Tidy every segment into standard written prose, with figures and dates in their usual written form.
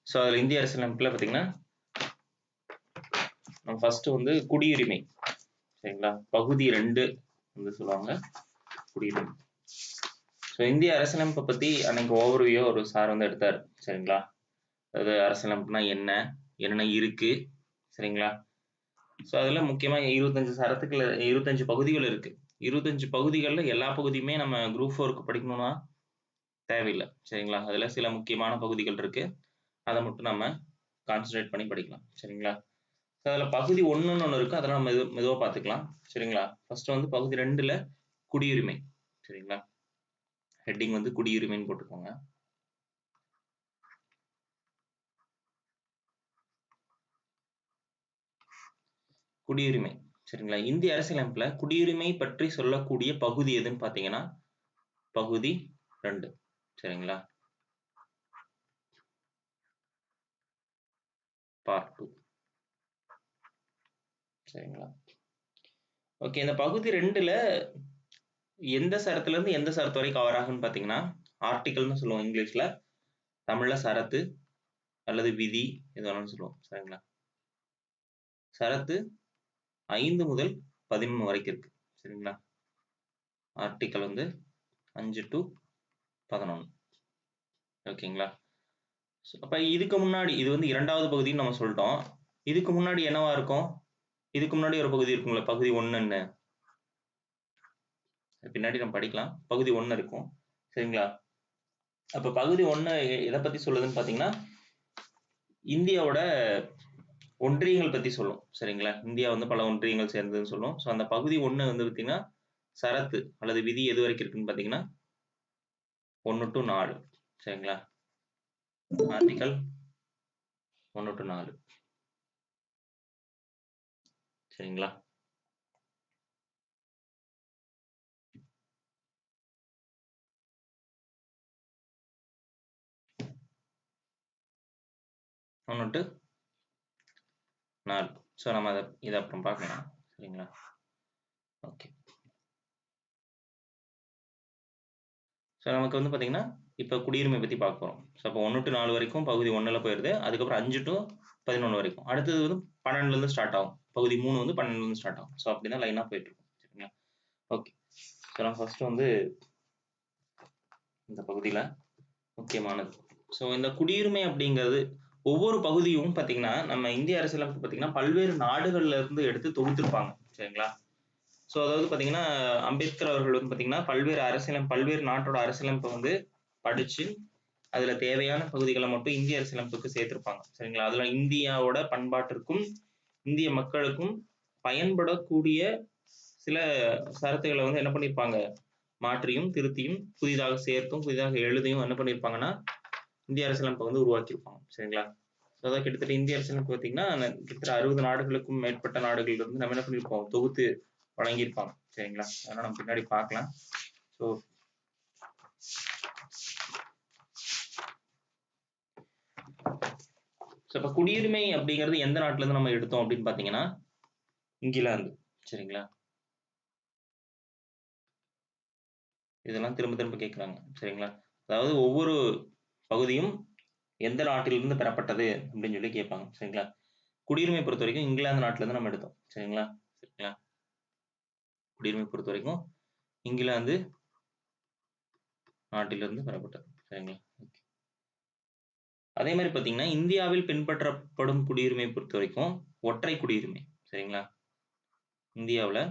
So அதில் இந்திய அரசியலமைப்பில் பார்த்தீங்கன்னா நம்ம ஃபர்ஸ்ட் வந்து குடியுரிமை, சரிங்களா, பகுதி 2 வந்து சொல்லுவாங்க குடியுரிமை. ஸோ இந்திய அரசியலமைப்பை பற்றி அன்னைக்கு ஓவர்வியூ ஒரு சார் வந்து எடுத்தார், சரிங்களா. அதாவது அரசியலமைப்புனா என்ன, என்னென்ன இருக்கு, சரிங்களா. ஸோ அதில் முக்கியமாக 25 பகுதிகள் இருக்கு. 25 பகுதிகளில் எல்லா பகுதியுமே நம்ம குரூப் 4க்கு படிக்கணும்னா தேவையில்லை, சரிங்களா. அதில் சில முக்கியமான பகுதிகள் இருக்கு, அதை மட்டும் நம்ம கான்சன்ட்ரேட் பண்ணி படிக்கலாம், சரிங்களா. அதில் பகுதி 1ன்னு ஒன்று இருக்கு, அதெல்லாம் நம்ம மெதுவாக பார்த்துக்கலாம், சரிங்களா. ஃபர்ஸ்ட் வந்து பகுதி 2ல குடியுரிமை, சரிங்களா. ஹெட்டிங் வந்து குடியுரிமைன்னு போட்டுக்கோங்க. குடியுரிமை, சரிங்களா. இந்திய அரசியலமைப்புல குடியுரிமை பற்றி சொல்லக்கூடிய பகுதி எதுன்னு பார்த்தீங்கன்னா பகுதி 2, சரிங்களா. பார்ட் 2, சரிங்களா. ஓகே, இந்த பகுதி 2ல எந்த சரத்துல இருந்து எந்த சரத்து வரை கவர் ஆகுன்னு பார்த்தீங்கன்னா ஆர்டிகல்னு சொல்லுவோம் இங்கிலீஷ்ல, தமிழ்ல சரத்து அல்லது விதி எது வேணாலும் சொல்லுவோம், சரிங்களா. சரத்து 5 முதல் 11 வரைக்கும் இருக்கு, சரிங்களா. ஆர்டிகல் வந்து 5 to 11, ஓகேங்களா. அப்ப இதுக்கு முன்னாடி இது வந்து 2வது பகுதின்னு நம்ம சொல்லிட்டோம். இதுக்கு முன்னாடி என்னவா இருக்கும்? இதுக்கு முன்னாடி ஒரு பகுதி இருக்குங்களா, பகுதி 1ன்னு, பின்னாடி நம்ம படிக்கலாம். பகுதி 1 இருக்கும், சரிங்களா. அப்ப பகுதி 1 எதை பத்தி சொல்லுதுன்னு பாத்தீங்கன்னா இந்தியாவோட ஒன்றியங்கள் பத்தி சொல்லும், சரிங்களா. இந்தியா வந்து பல ஒன்றியங்கள் சேர்ந்ததுன்னு சொல்லும். ஸோ அந்த பகுதி 1 வந்து பார்த்தீங்கன்னா சரத்து அல்லது விதி எது வரைக்கும் இருக்குன்னு பார்த்தீங்கன்னா 1 to 4, சரிங்களா. ஆர்டிகல் 1 to 4, சரிங்களா. ஒன்று to 4. ஸோ நம்ம இதை அப்புறம் பார்க்கலாம், சரிங்களா. ஓகே, ஸோ நமக்கு வந்து பார்த்தீங்கன்னா இப்போ குடியுரிமை பற்றி பார்க்க போகிறோம். ஸோ அப்போ 1 to 4 வரைக்கும் பகுதி 1ல் போயிடுது. அதுக்கப்புறம் 5 to 11 வரைக்கும். அடுத்தது வந்து 12லேருந்து ஸ்டார்ட் ஆகும். பகுதி 3 வந்து 12லேருந்து ஸ்டார்ட் ஆகும். ஸோ அப்படி தான் லைனாக போயிட்டு இருக்கும், சரிங்களா. ஓகே, ஸோ நம்ம ஃபர்ஸ்ட் வந்து இந்த பகுதியில் முக்கியமானது. ஸோ இந்த குடியுரிமை அப்படிங்கிறது ஒவ்வொரு பகுதியும் பார்த்தீங்கன்னா நம்ம இந்திய அரசியலமைப்பு பார்த்தீங்கன்னா பல்வேறு நாடுகள்ல இருந்து எடுத்து தொகுத்திருப்பாங்க, சரிங்களா. ஸோ அதாவது பார்த்தீங்கன்னா அம்பேத்கர் அவர்கள் வந்து பார்த்தீங்கன்னா பல்வேறு நாட்டோட அரசியலமைப்பை வந்து படிச்சு அதுல தேவையான பகுதிகளை மட்டும் இந்திய அரசியலமைப்புக்கு சேர்த்திருப்பாங்க, சரிங்களா. அதுல இந்தியாவோட பண்பாட்டிற்கும் இந்திய மக்களுக்கும் பயன்படக்கூடிய சில சரத்துகளை வந்து என்ன பண்ணியிருப்பாங்க, மாற்றியும் திருத்தியும் புதிதாக சேர்த்தும் புதிதாக எழுதியும் என்ன பண்ணியிருப்பாங்கன்னா இந்திய அரசியலமைப்பை வந்து உருவாக்கியிருப்பாங்க, சரிங்களா. அதாவது கிட்டத்தட்ட இந்திய அரசியலமைப்பு பார்த்தீங்கன்னா கிட்டத்தட்ட 60 நாடுகளுக்கும் மேற்பட்ட நாடுகள் இருந்து நம்ம என்ன பண்ணியிருப்போம், தொகுத்து வழங்கியிருப்பாங்க, சரிங்களா. அதெல்லாம் நம்ம பின்னாடி பார்க்கலாம். ஸோ இப்போ குடியுரிமை அப்படிங்கிறது எந்த நாட்டுல இருந்து நம்ம எடுத்தோம் அப்படின்னு பாத்தீங்கன்னா இங்கிலாந்து, சரிங்களா. இதெல்லாம் திரும்ப திரும்ப கேட்குறாங்க, சரிங்களா. அதாவது ஒவ்வொரு பகுதியும் எந்த நாட்டிலிருந்து பெறப்பட்டது அப்படின்னு சொல்லி கேட்பாங்க, சரிங்களா. குடியுரிமை பொறுத்த வரைக்கும் இங்கிலாந்து நாட்டுல இருந்து நம்ம எடுத்தோம், சரிங்களா. சரிங்களா, குடியுரிமை பொறுத்த வரைக்கும் இங்கிலாந்து நாட்டிலிருந்து பெறப்பட்டது, சரிங்களா. அதே மாதிரி பாத்தீங்கன்னா இந்தியாவில் பின்பற்றப்படும் குடியுரிமை பொறுத்த வரைக்கும் ஒற்றை குடியுரிமை, சரிங்களா. இந்தியாவில்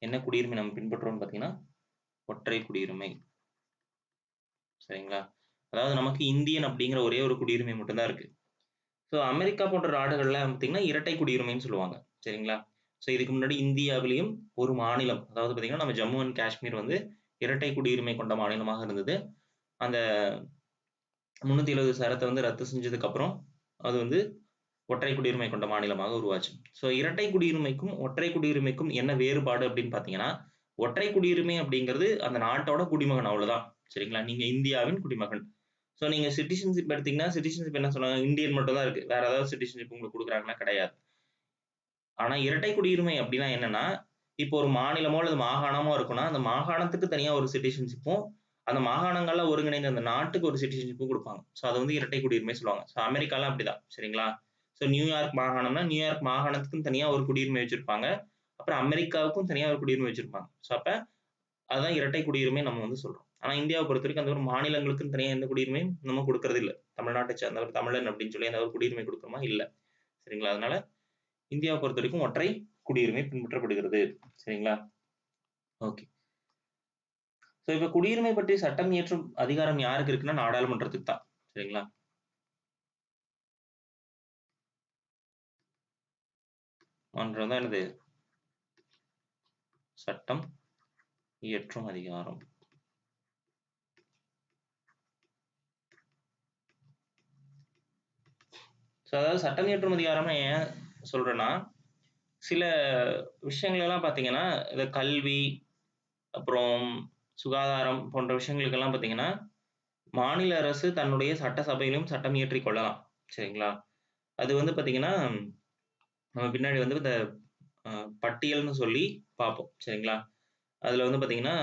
என்ன குடியுரிமை நம்ம பின்பற்றோம்னு பாத்தீங்கன்னா ஒற்றை குடியுரிமை, சரிங்களா. அதாவது நமக்கு இந்தியன் அப்படிங்கிற ஒரே ஒரு குடியுரிமை மட்டும்தான் இருக்கு. ஸோ அமெரிக்கா போன்ற நாடுகள்ல பார்த்தீங்கன்னா இரட்டை குடியுரிமைன்னு சொல்லுவாங்க, சரிங்களா. ஸோ இதுக்கு முன்னாடி இந்தியாவிலையும் ஒரு மாநிலம், அதாவது பார்த்தீங்கன்னா நம்ம ஜம்மு அண்ட் காஷ்மீர் வந்து இரட்டை குடியுரிமை கொண்ட மாநிலமாக இருந்தது. அந்த 370 சரத்தை வந்து ரத்து செஞ்சதுக்கு அப்புறம் அது வந்து ஒற்றை குடியுரிமை கொண்ட மாநிலமாக உருவாச்சு. ஸோ இரட்டை குடியுரிமைக்கும் ஒற்றை குடியுரிமைக்கும் என்ன வேறுபாடு அப்படின்னு பார்த்தீங்கன்னா ஒற்றை குடியுரிமை அப்படிங்கிறது அந்த நாட்டோட குடிமகன், அவ்வளவுதான், சரிங்களா. நீங்க இந்தியாவின் குடிமகன். ஸோ நீங்க சிட்டிசன்ஷிப் எடுத்தீங்கன்னா சிட்டிசன்ஷிப் என்ன சொன்னாங்க, இந்தியன் மட்டும் தான் இருக்கு, வேற ஏதாவது சிட்டிசன்ஷிப் உங்களுக்கு கொடுக்குறாங்கன்னா கிடையாது. ஆனா இரட்டை குடியுரிமை அப்படின்னா என்னன்னா இப்போ ஒரு மாநிலமோ அல்லது மாகாணமோ இருக்குன்னா அந்த மாகாணத்துக்கு தனியா ஒரு சிட்டிசன்ஷிப்பும் அந்த மாகாணங்கள்ல ஒருங்கிணைந்த அந்த நாட்டுக்கு ஒரு சிட்டிசன்ஷிப்பும் கொடுப்பாங்க. ஸோ அது வந்து இரட்டை குடியுரிமை சொல்லுவாங்க. ஸோ அமெரிக்காலாம் அப்படிதான் சரிங்களா? ஸோ நியூயார்க் மாகாணம்னா நியூயார்க் மாகாணத்துக்குன்னு தனியா ஒரு குடியுரிமை வச்சிருப்பாங்க. அப்புறம் அமெரிக்காவுக்கும் தனியா ஒரு குடியுரிமை வச்சிருப்பாங்க. ஸோ அப்ப அதுதான் இரட்டை குடியுரிமை நம்ம வந்து சொல்றோம். ஆனா இந்தியாவை பொறுத்தவரைக்கும் அந்த ஒரு மாநிலங்களுக்குன்னு தனியா எந்த குடியுரிமையும் நம்ம கொடுக்கறது இல்ல. தமிழ்நாட்டை சேர்ந்தவர் தமிழன் அப்படின்னு சொல்லி அந்த ஒரு குடியுரிமை கொடுக்குறோமா? இல்ல. சரிங்களா? அதனால இந்தியாவை பொறுத்தவரைக்கும் ஒற்றை குடியுரிமை பின்பற்றப்படுகிறது. சரிங்களா? ஓகே. ஸோ இப்ப குடியுரிமை பற்றி சட்டம் இயற்றும் அதிகாரம் யாருக்கு இருக்குன்னா நாடாளுமன்றத்துக்கு தான். சரிங்களா? மன்றம் தான் என்னது? சட்டம் இயற்றும் அதிகாரம். ஸோ அதாவது சட்டம் இயற்றும் அதிகாரம்னா ஏன் சொல்றேன்னா, சில விஷயங்கள் எல்லாம் பார்த்தீங்கன்னா, இந்த கல்வி, அப்புறம் சுகாதாரம் போன்ற விஷயங்களுக்கெல்லாம் பார்த்தீங்கன்னா, மாநில அரசு தன்னுடைய சட்டசபையிலும் சட்டம் இயற்றிக் கொள்ளலாம். சரிங்களா? அது வந்து பார்த்தீங்கன்னா, நம்ம பின்னாடி வந்து இந்த அ பட்டியல்னு சொல்லி பார்ப்போம். சரிங்களா? அதுல வந்து பார்த்தீங்கன்னா,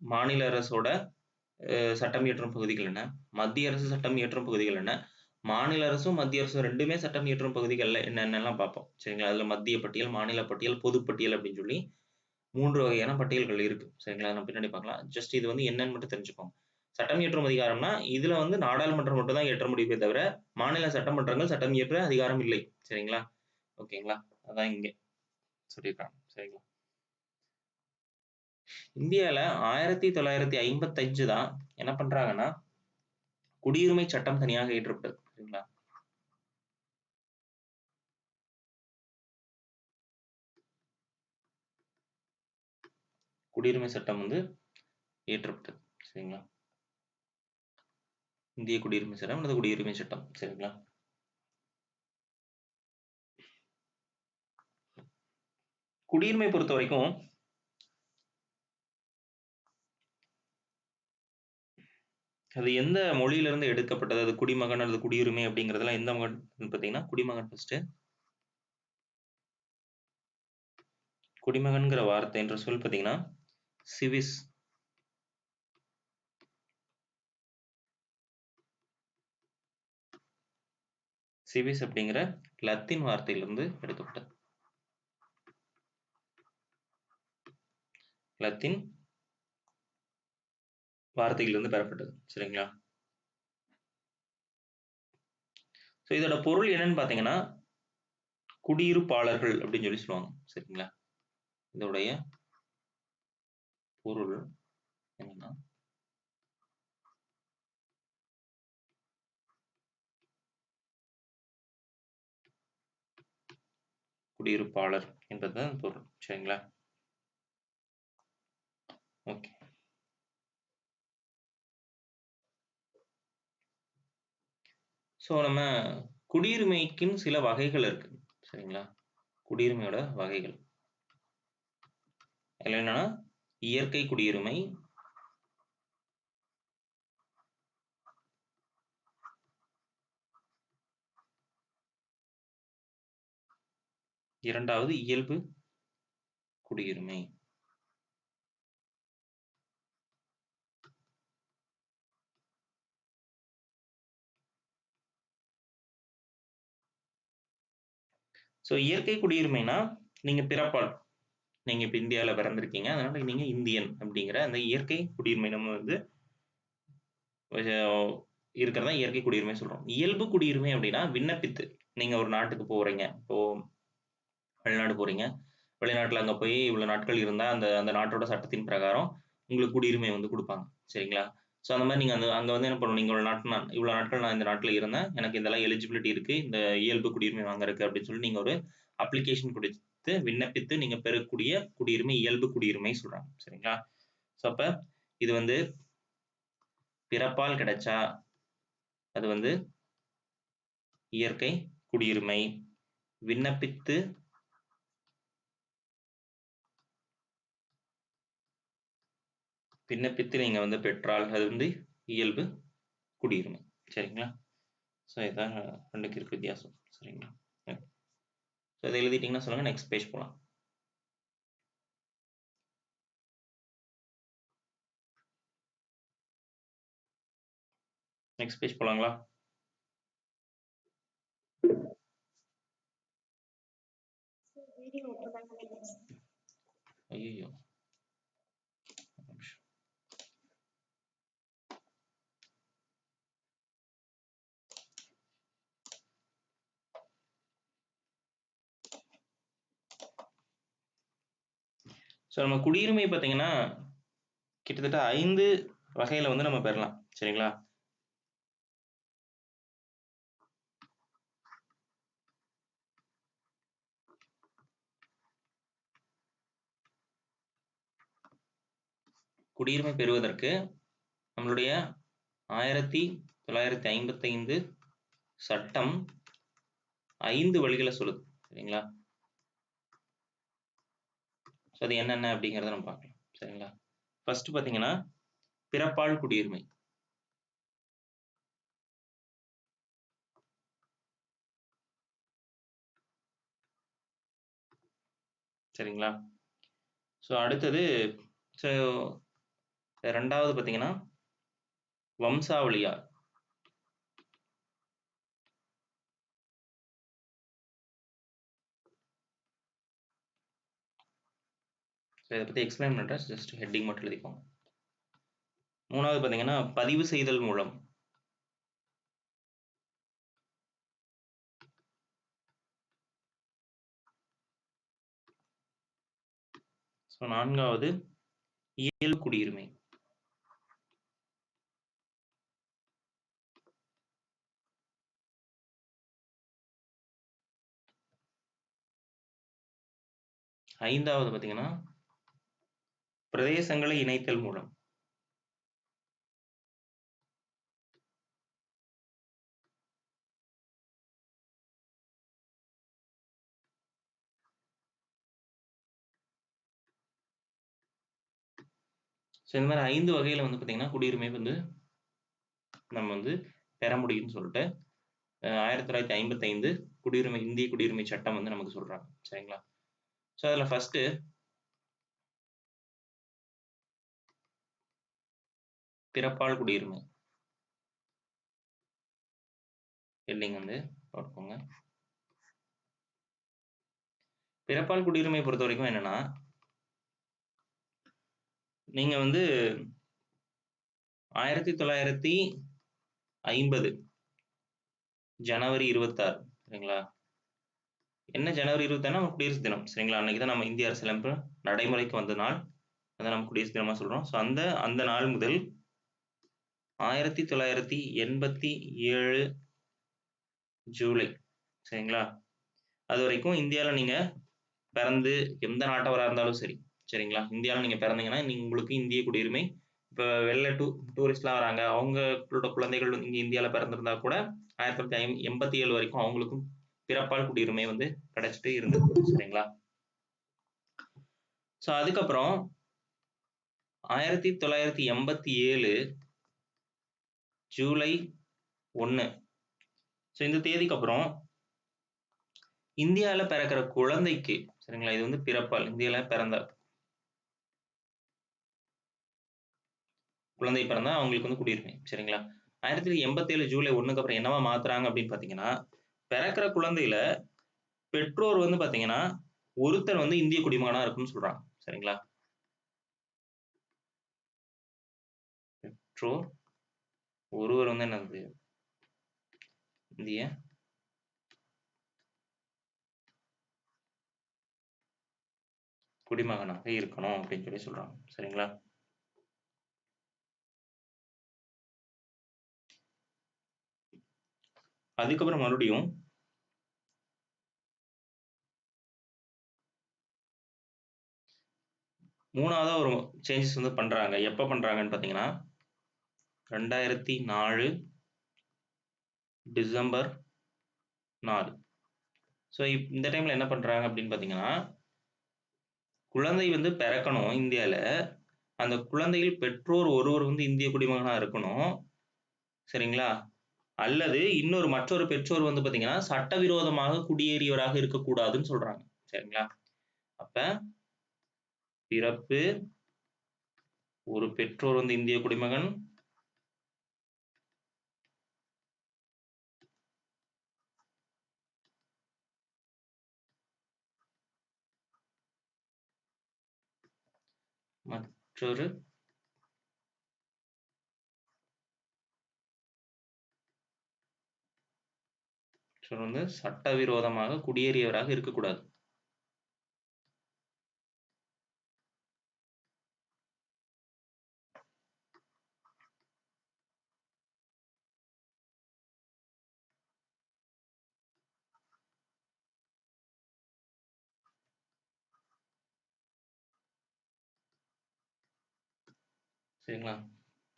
மாநில அரசோட சட்டம் இயற்றும் பகுதிகள் என்ன? மத்திய அரசு சட்டம் இயற்றும் பகுதிகள் என்ன? மாநில அரசும், மத்திய அரசும் 2மே சட்டம் இயற்றும் பகுதிகள்ல என்னென்னலாம் பார்ப்போம். சரிங்களா? அதுல மத்திய பட்டியல், மாநில பட்டியல், பொதுப் பட்டியல் அப்படின்னு சொல்லி 3 வகையான பட்டியல்கள் இருக்கு. சரிங்களா? நம்ம பின்னாடி பார்க்கலாம். ஜஸ்ட் இது வந்து என்னன்னு மட்டும் தெரிஞ்சுக்கோங்க. சட்டம் இயற்றும் அதிகாரம்னா, இதுல வந்து நாடாளுமன்றம் மட்டும் தான் இயற்ற முடியுமே தவிர, மாநில சட்டமன்றங்கள் சட்டம் இயற்ற அதிகாரம் இல்லை. சரிங்களா? ஓகேங்களா? அதான் இங்க சொல்லியிருக்காங்க. சரிங்களா? இந்தியால 1955 தான் என்ன பண்றாங்கன்னா, குடியுரிமை சட்டம் தனியாக இயற்றப்பட்டது. சரிங்களா? குடியுரிமை சட்டம் வந்து இயற்றப்பட்டது. சரிங்களா? இந்திய குடியுரிமை சட்டம் அல்லது குடியுரிமை சட்டம். சரிங்களா? குடியுரிமை பொறுத்தவரைக்கும் அது எந்த மொழியிலிருந்து எடுக்கப்பட்டது? அது குடிமகன் அல்லது குடியுரிமை அப்படிங்கிறதெல்லாம் எந்த மகன் பார்த்தீங்கன்னா, குடிமகன் ஃபர்ஸ்ட்டு. குடிமகன்ங்கிற வார்த்தை என்ற சொல் பார்த்தீங்கன்னா, சிவிஸ் சிவிஸ் அப்படிங்கிற லத்தீன் வார்த்தையிலிருந்து எடுக்கப்பட்டது. லத்தீன் வார்த்தையிலிருந்து பெறப்பட்டது. சரிங்களா? ஸோ இதோட பொருள் என்னன்னு பார்த்தீங்கன்னா, குடியிருப்பாளர்கள் அப்படின்னு சொல்லி சொல்லுவாங்க. சரிங்களா? இதோடைய பொருள் என்னன்னா, குடியிருப்பாளர் என்பதுதான் பொருள். சரிங்களா? ஓகே. ஸோ நம்ம குடியுரிமைக்குன்னு சில வகைகள் இருக்கு. சரிங்களா? குடியுரிமையோட வகைகள். அதுல என்னன்னா, இயற்கை குடியுரிமை, இரண்டாவது இயல்பு குடியுரிமை. ஸோ இயற்கை குடியுரிமைனா, நீங்க பிறப்பால் நீங்க இப்ப இந்தியால பிறந்திருக்கீங்க. அதனால நீங்க இந்தியன் அப்படிங்கிற அந்த இயற்கை குடியுரிமை நம்ம வந்து இருக்கிறதா இயற்கை குடியுரிமை சொல்றோம். இயல்பு குடியுரிமை அப்படின்னா விண்ணப்பித்து நீங்க ஒரு நாட்டுக்கு போறீங்க. இப்போ வெளிநாடு போறீங்க. வெளிநாட்டுல அங்க போய் இவ்வளவு நாட்கள் இருந்தா அந்த அந்த நாட்டோட சட்டத்தின் பிரகாரம் உங்களுக்கு குடியுரிமை வந்து குடுப்பாங்க. சரிங்களா? ஸோ அந்த மாரி நீங்க அங்க வந்து என்ன பண்ணணும், நீங்க இவ்வளவு நாட்கள் நான் இந்த நாட்டுல இருந்தேன். எனக்கு இதெல்லாம் எலிஜிபிலிட்டி இருக்கு. இந்த இயல்பு குடியுரிமை வாங்குறதுக்கு அப்படின்னு சொல்லி நீங்க ஒரு அப்ளிகேஷன் குடுத்து விண்ணப்பித்து நீங்க பெறக்கூடிய குடியுரிமை இயல்பு குடியுரிமை சொல்றாங்க. சரிங்களா? ஸோ அப்ப இது வந்து பிறப்பால் கிடைச்சா அது வந்து இயற்கை குடியுரிமை. விண்ணப்பித்து விண்ணப்பித்து நீங்க வந்து பெற்றால் அது வந்து இயல்பு குடியுரிமை. சரிங்களா? ஸோ இதான் 2க்கு இருக்க வித்தியாசம். சரிங்களா? ஸோ இத எழுதிட்டீங்கன்னா சொல்லுங்க. நெக்ஸ்ட் பேஜ் போலாம். நெக்ஸ்ட் பேஜ் போலாங்களா? ஐயோ, ஸோ நம்ம குடியுரிமை பார்த்தீங்கன்னா கிட்டத்தட்ட 5 வகையில வந்து நம்ம பெறலாம். சரிங்களா? குடியுரிமை பெறுவதற்கு நம்மளுடைய 1955 சட்டம் 5 வழிகளை சொல்லுது. சரிங்களா? ஸோ அது என்னென்ன அப்படிங்கிறத நம்ம பார்க்கலாம். சரிங்களா? ஃபர்ஸ்ட் பார்த்தீங்கன்னா பிறப்பால் குடியுரிமை. சரிங்களா? ஸோ அடுத்தது ஸோ 2வது பார்த்தீங்கன்னா வம்சாவளியார். ஸோ இதை பற்றி எக்ஸ்பிளைன் பண்ணுறேன், ஜஸ்ட் ஹெட்டிங் மட்டும் எழுதிக்கோங்க. 3வது பார்த்தீங்கன்னா பதிவு செய்தல் மூலம். ஸோ 4வது இயல் குடியுரிமை. ஐந்தாவது பார்த்தீங்கன்னா பிரதேசங்களை இணைத்தல் மூலம். ஸோ இந்த மாதிரி 5 வகையில் வந்து பார்த்தீங்கன்னா குடியுரிமை வந்து நம்ம வந்து பெற முடியும்னு சொல்லிட்டு 1955 குடியுரிமை இந்திய குடியுரிமை சட்டம் வந்து நமக்கு சொல்றாங்க. சரிங்களா? ஸோ அதில் ஃபர்ஸ்ட் பிறப்பால் குடியுரிமை. ஹெட்டிங் வந்து பார்ப்போங்க. பிறப்பால் குடியுரிமை பொறுத்த வரைக்கும் என்னன்னா நீங்க வந்து 1950 ஜனவரி 26 சரிங்களா? என்ன ஜனவரி 26 நம்ம குடியரசு தினம். சரிங்களா? அன்னைக்கு தான் நம்ம இந்திய அரசியலமைப்பு நடைமுறைக்கு வந்த நாள். அதை நம்ம குடியரசு தினமா சொல்றோம். ஸோ அந்த நாள் முதல் 1987 ஜூலை சரிங்களா? அது வரைக்கும் இந்தியாவில் நீங்க பிறந்து எந்த நாட்டவராக இருந்தாலும் சரி. சரிங்களா? இந்தியாவில் நீங்க பிறந்தீங்கன்னா உங்களுக்கு இந்திய குடியுரிமை. இப்போ வெளில டூரிஸ்ட்லாம் வராங்க, அவங்களோட குழந்தைகள் இங்க இந்தியாவில் பிறந்திருந்தா கூட 1987 வரைக்கும் அவங்களுக்கும் பிறப்பால் குடியுரிமை வந்து கிடைச்சிட்டு இருந்தது. சரிங்களா? ஸோ அதுக்கப்புறம் 1987 ஜூலை 1 ஸோ இந்த தேதிக்கு அப்புறம் இந்தியாவில் பிறக்கிற குழந்தைக்கு சரிங்களா, இது வந்து பிறப்பால் இந்தியாவில் பிறந்த குழந்தை பிறந்தா அவங்களுக்கு வந்து குடியுரிமை. சரிங்களா? 1987 ஜூலை 1க்கு அப்புறம் என்னவா மாத்துறாங்க அப்படின்னு பார்த்தீங்கன்னா பிறக்கிற குழந்தையில பெற்றோர் வந்து பார்த்தீங்கன்னா ஒருத்தர் வந்து இந்திய குடிமகனா இருக்குன்னு சொல்றாங்க. சரிங்களா? பெற்றோர் ஒருவர் வந்து என்னது இந்திய குடிமகனாக இருக்கணும் அப்படின்னு சொல்லி சொல்றாங்க. சரிங்களா? அதுக்கப்புறம் மறுபடியும் 3வது ஒரு சேஞ்சஸ் வந்து பண்றாங்க. எப்ப பண்றாங்கன்னு பார்த்தீங்கன்னா 2004 டிசம்பர் 4. ஸோ இந்த டைம்ல என்ன பண்றாங்க அப்படின்னு பார்த்தீங்கன்னா குழந்தை வந்து பிறக்கணும் இந்தியால. அந்த குழந்தையில் பெற்றோர் ஒருவர் வந்து இந்திய குடிமகனா இருக்கணும். சரிங்களா? அல்லது மற்றொரு பெற்றோர் வந்து பார்த்தீங்கன்னா சட்டவிரோதமாக குடியேறியவராக இருக்கக்கூடாதுன்னு சொல்றாங்க. சரிங்களா? அப்ப பிறப்பு, ஒரு பெற்றோர் வந்து இந்திய குடிமகன், மற்றொரு வந்து சட்டவிரோதமாக குடியேறியவராக இருக்கக்கூடாது. சரிங்களா?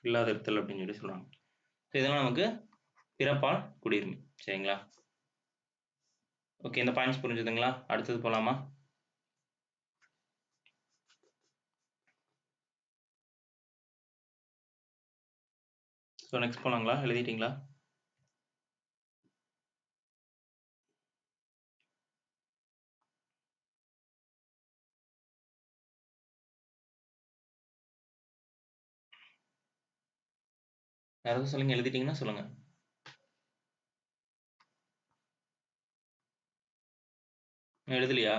இல்லாத இருத்தல் அப்படின்னு சொல்லி சொல்றாங்க. இதெல்லாம் நமக்கு பிறப்பால் குடியுரிமை. சரிங்களா? ஓகே, இந்த பாயிண்ட்ஸ் புரிஞ்சுதுங்களா? அடுத்தது போலாமா? ஸோ நெக்ஸ்ட் போலாங்களா? எழுதிட்டீங்களா? யாராவது சொல்லுங்க, எழுதிட்டீங்கன்னா சொல்லுங்க. எழுதலையா?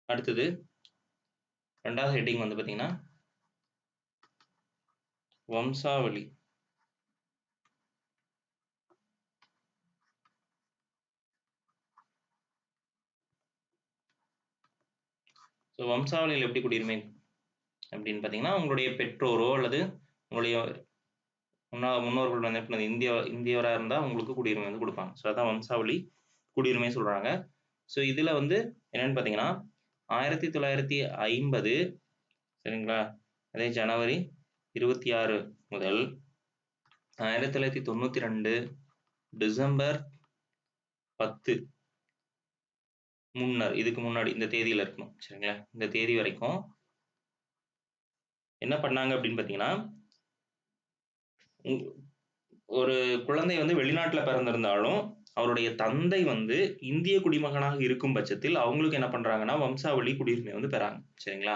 அடுத்தது 2வது ஹெட்டிங் வந்து பார்த்தீங்கன்னா வம்சாவளி. ஸோ வம்சாவளியில் எப்படி குடியுரிமை அப்படின்னு பார்த்தீங்கன்னா, உங்களுடைய பெற்றோரோ அல்லது உங்களுடைய முன்னோர்கள் வந்து இந்தியவராக இருந்தால் உங்களுக்கு குடியுரிமை வந்து கொடுப்பாங்க. ஸோ அதான் வம்சாவளி குடியுரிமை சொல்கிறாங்க. ஸோ இதில் வந்து என்னென்னு பார்த்தீங்கன்னா 1950 சரிங்களா, அதே ஜனவரி 26 முதல் 1992 டிசம்பர் 10 முன்னர், இதுக்கு முன்னாடி இந்த தேதியில் இருக்கணும். சரிங்களா? இந்த தேதி வரைக்கும் என்ன பண்ணாங்க அப்படின்னு பார்த்தீங்கன்னா, ஒரு குழந்தை வந்து வெளிநாட்டில் பிறந்திருந்தாலும் அவருடைய தந்தை வந்து இந்திய குடிமகனாக இருக்கும் பட்சத்தில் அவங்களுக்கு என்ன பண்றாங்கன்னா வம்சாவளி குடியுரிமை வந்து பெறாங்க. சரிங்களா?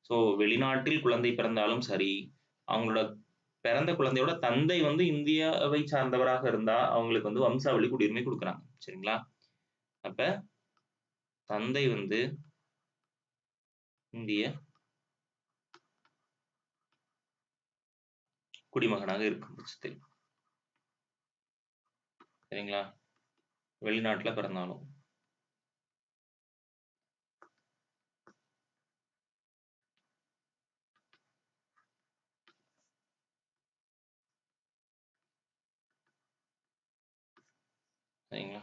ஸோ வெளிநாட்டில் குழந்தை பிறந்தாலும் சரி, அவங்களோட பிறந்த குழந்தையோட தந்தை வந்து இந்தியாவை சார்ந்தவராக இருந்தா அவங்களுக்கு வந்து வம்சாவளி குடியுரிமை கொடுக்குறாங்க. சரிங்களா? அப்ப தந்தை வந்து இந்திய குடிமகனாக இருக்கும் பட்சத்தில், சரிங்களா, வெளிநாட்டுல பிறந்தாலும். சரிங்களா?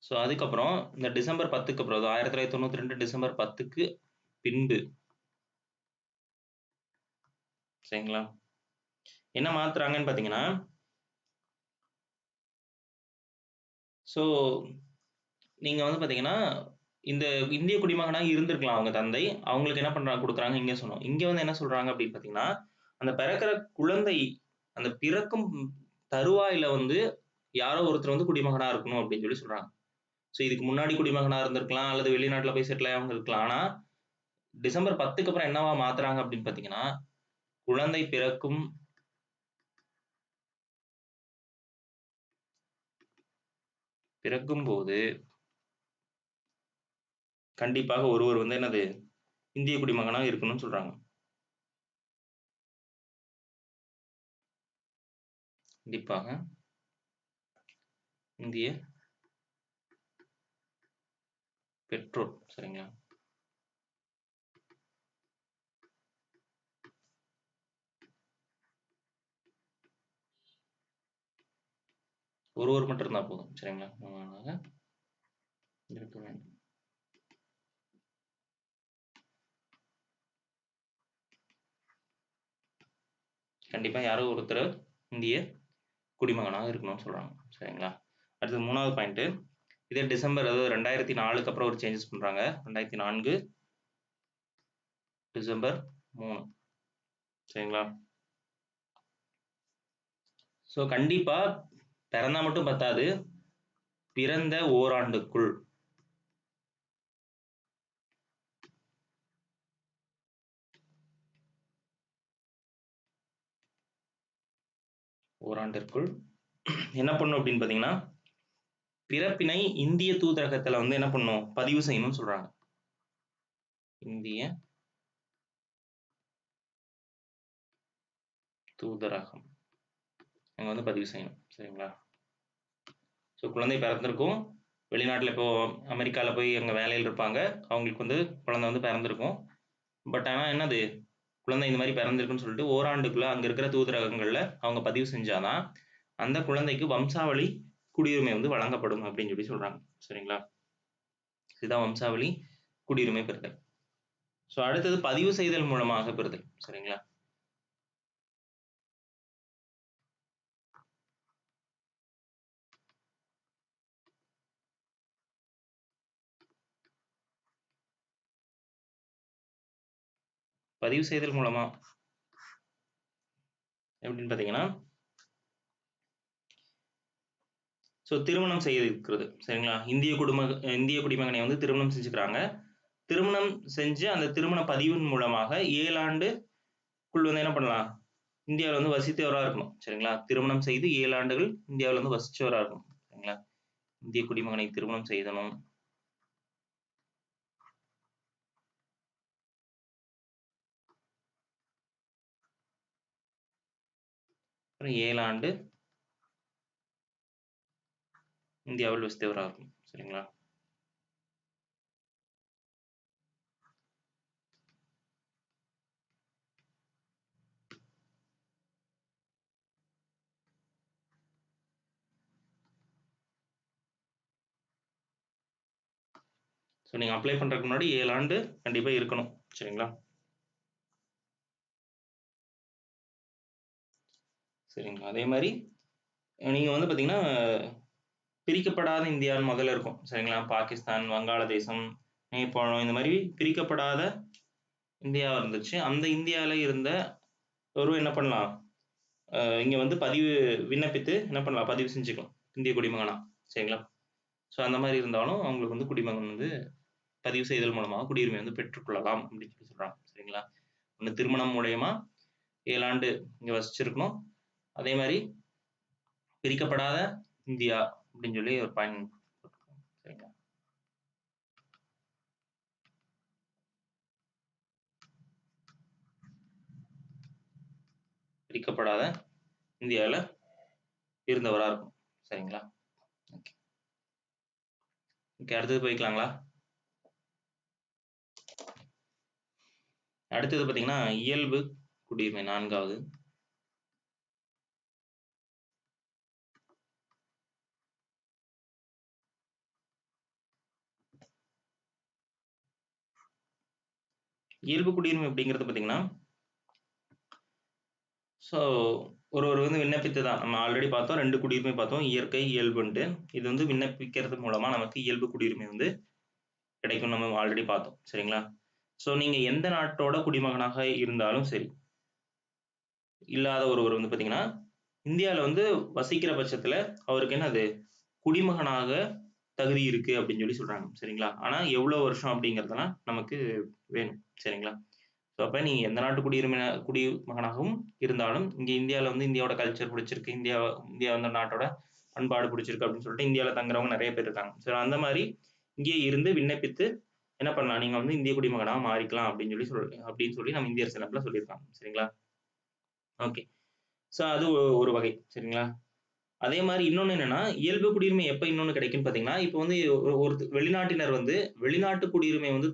ஸோ அதுக்கப்புறம் இந்த டிசம்பர் 10க்கு அப்புறம் 1992 டிசம்பர் 10க்கு பின்பு சரிங்களா என்ன மாத்துறாங்கன்னு பார்த்தீங்கன்னா, ஸோ நீங்க வந்து பார்த்தீங்கன்னா இந்த இந்திய குடிமகனாக இருந்திருக்கலாம் அவங்க தந்தை. அவங்களுக்கு என்ன பண்றாங்க குடுக்குறாங்க இங்க சொன்னோம். இங்க வந்து என்ன சொல்றாங்க அப்படின்னு பார்த்தீங்கன்னா, அந்த பிறக்கிற குழந்தை அந்த பிறக்கும் தருவாயில வந்து யாரோ ஒருத்தர் வந்து குடிமகனா இருக்கணும் அப்படின்னு சொல்லி சொல்றாங்க. ஸோ இதுக்கு முன்னாடி குடிமகனா இருந்திருக்கலாம் அல்லது வெளிநாட்டுல போய் செட்டில் ஆகாம இருக்கலாம். ஆனா டிசம்பர் 10க்கு அப்புறம் என்னவா மாத்துறாங்க அப்படின்னு பார்த்தீங்கன்னா, குழந்தை பிறக்கும்போது கண்டிப்பாக ஒருவர் வந்து என்னது இந்திய குடிமகனாக இருக்கணும்னு சொல்றாங்க. கண்டிப்பாக இந்திய பெற்றோர். சரிங்களா? ஒருவர் மட்டும் இருந்தா போதும். சரிங்களா? இருக்க வேண்டும். கண்டிப்பா யாரோ ஒருத்தர் இந்திய குடிமகனாக இருக்கணும்னு சொல்றாங்க. சரிங்களா? அடுத்து 3வது பாயிண்ட். இதே டிசம்பர் அதாவது 2004க்கு அப்புறம் ஒரு சேஞ்சஸ் பண்றாங்க. 2004 டிசம்பர் 3. சரிங்களா? ஸோ கண்டிப்பா பிறந்தா மட்டும் பத்தாது. பிறந்த ஓராண்டுக்குள் ஓராண்டிற்குள் என்ன பண்ணும் அப்படின்னு பார்த்தீங்கன்னா, பிறப்பினை இந்திய தூதரகத்துல வந்து என்ன பண்ணும்? பதிவு செய்யணும்னு சொல்றாங்க. இந்திய தூதரகம். அங்க வந்து பதிவு செய்யணும். சரிங்களா? ஸோ குழந்தை பிறந்திருக்கும். வெளிநாட்டுல இப்போ அமெரிக்கால போய் அங்க வேலையில இருப்பாங்க. அவங்களுக்கு வந்து குழந்தை வந்து பிறந்திருக்கும். பட் ஆனா என்னது? குழந்தை இந்த மாரி பிறந்திருக்குன்னு சொல்லிட்டு ஓராண்டுக்குள்ள அங்க இருக்கிற தூதரகங்கள்ல அவங்க பதிவு செஞ்சா தான், அந்த குழந்தைக்கு வம்சாவளி குடியுரிமை வந்து வழங்கப்படும் அப்படின்னு சொல்லி சொல்றாங்க. சரிங்களா? இதுதான் வம்சாவளி குடியுரிமை பெறுதல். ஸோ அடுத்தது பதிவு செய்தல் மூலமாக பெறுதல். சரிங்களா? பதிவு செய்தல் மூலமா எப்படின்னு பார்த்தீங்கன்னா, ஸோ திருமணம் செய்திருக்கிறது. சரிங்களா? இந்திய குடிமகனை வந்து திருமணம் செஞ்சுக்கிறாங்க. திருமணம் செஞ்சு அந்த திருமண பதிவின் மூலமாக 7 ஆண்டுக்குள் வந்து என்ன பண்ணலாம்? இந்தியாவுல வந்து வசித்தவரா இருக்கணும். சரிங்களா? திருமணம் செய்து 7 ஆண்டுகள் இந்தியாவுல வந்து வசிச்சவரா இருக்கணும். சரிங்களா? இந்திய குடிமகனை திருமணம் செய்தணும். அப்புறம் 7 ஆண்டு இந்தியாவில் வசித்தவரா இருக்கணும். சரிங்களா? ஸோ நீங்க அப்ளை பண்றதுக்கு முன்னாடி 7 ஆண்டு கண்டிப்பா இருக்கணும். சரிங்களா? சரிங்களா? அதே மாரி நீங்க வந்து பார்த்தீங்கன்னா, பிரிக்கப்படாத இந்தியான்னு முதல்ல இருக்கும். சரிங்களா? பாகிஸ்தான், வங்காளதேசம், நேபாளம் இந்த மாரி பிரிக்கப்படாத இந்தியாவா இருந்துச்சு. அந்த இந்தியால இருந்த ஒருவர் என்ன பண்ணலாம்? இங்க வந்து விண்ணப்பித்து என்ன பண்ணலாம்? பதிவு செஞ்சுக்கலாம். இந்திய குடிமகனா. சரிங்களா? ஸோ அந்த மாரி இருந்தாலும் அவங்களுக்கு வந்து குடிமகன் வந்து பதிவு செய்தல் மூலமாக குடியுரிமை வந்து பெற்றுக்கொள்ளலாம் அப்படின்னு சொல்லி சொல்றாங்க. சரிங்களா? ஒண்ணு திருமணம் மூலியமா 7 ஆண்டு இங்க வசிச்சிருக்கணும். அதே மாரி பிரிக்கப்படாத இந்தியா அப்படின்னு சொல்லி ஒரு பாயிண்ட் போட்டுருக்காங்க. சரிங்களா? பிரிக்கப்படாத இந்தியால இருந்தவரா இருக்கணும். சரிங்களா? ஓகே. ஓகே. அடுத்தது போய்க்கலாங்களா? அடுத்தது பார்த்தீங்கன்னா, இயல்பு குடியுரிமை 4வது. இயல்பு குடியுரிமை அப்படிங்கிறது பார்த்தீங்கன்னா, ஸோ ஒருவர் வந்து விண்ணப்பித்து தான் நம்ம ஆல்ரெடி பார்த்தோம் 2 குடியுரிமை பார்த்தோம். இயற்கை, இயல்புன்ட்டு. இது வந்து விண்ணப்பிக்கிறது மூலமா நமக்கு இயல்பு குடியுரிமை வந்து கிடைக்கும் நம்ம ஆல்ரெடி பார்த்தோம். சரிங்களா? ஸோ நீங்க எந்த நாட்டோட குடிமகனாக இருந்தாலும் சரி, இல்லாத ஒருவர் வந்து பார்த்தீங்கன்னா, இந்தியால வந்து வசிக்கிற பட்சத்தில அவருக்கு என்னது குடிமகனாக தகுதி இருக்கு அப்படின்னு சொல்லி சொல்றாங்க. சரிங்களா? ஆனா எவ்வளோ வருஷம் அப்படிங்கிறதெல்லாம் நமக்கு வேணும். சரிங்களா? ஸோ அப்ப நீங்க எந்த நாட்டு குடிமகனாகவும் இருந்தாலும், இங்க இந்தியால வந்து இந்தியாவோட கல்ச்சர் புடிச்சிருக்கு. இந்தியா வந்து நாட்டோட பண்பாடு புடிச்சிருக்கு அப்படின்னு சொல்லிட்டு இந்தியால தங்குறவங்க நெறைய பேர் இருக்காங்க. ஸோ அந்த மாரி இங்கேயே இருந்து விண்ணப்பித்து என்ன பண்ணலாம்? நீங்க வந்து இந்திய குடிமகனா மாறிக்கலாம் அப்படின்னு சொல்லி நம்ம இந்திய அரசியலமைப்புல சொல்லியிருக்காங்க. சரிங்களா? ஓகே. ஸோ அது ஒரு வகை. சரிங்களா? அதே மாரி இன்னொன்னு என்னன்னா, இயல்பு குடியுரிமை எப்ப இன்னொன்னு கிடைக்கும்னு பார்த்தீங்கன்னா, இப்ப வந்து ஒரு வெளிநாட்டினர் வந்து வெளிநாட்டு குடியுரிமை வந்து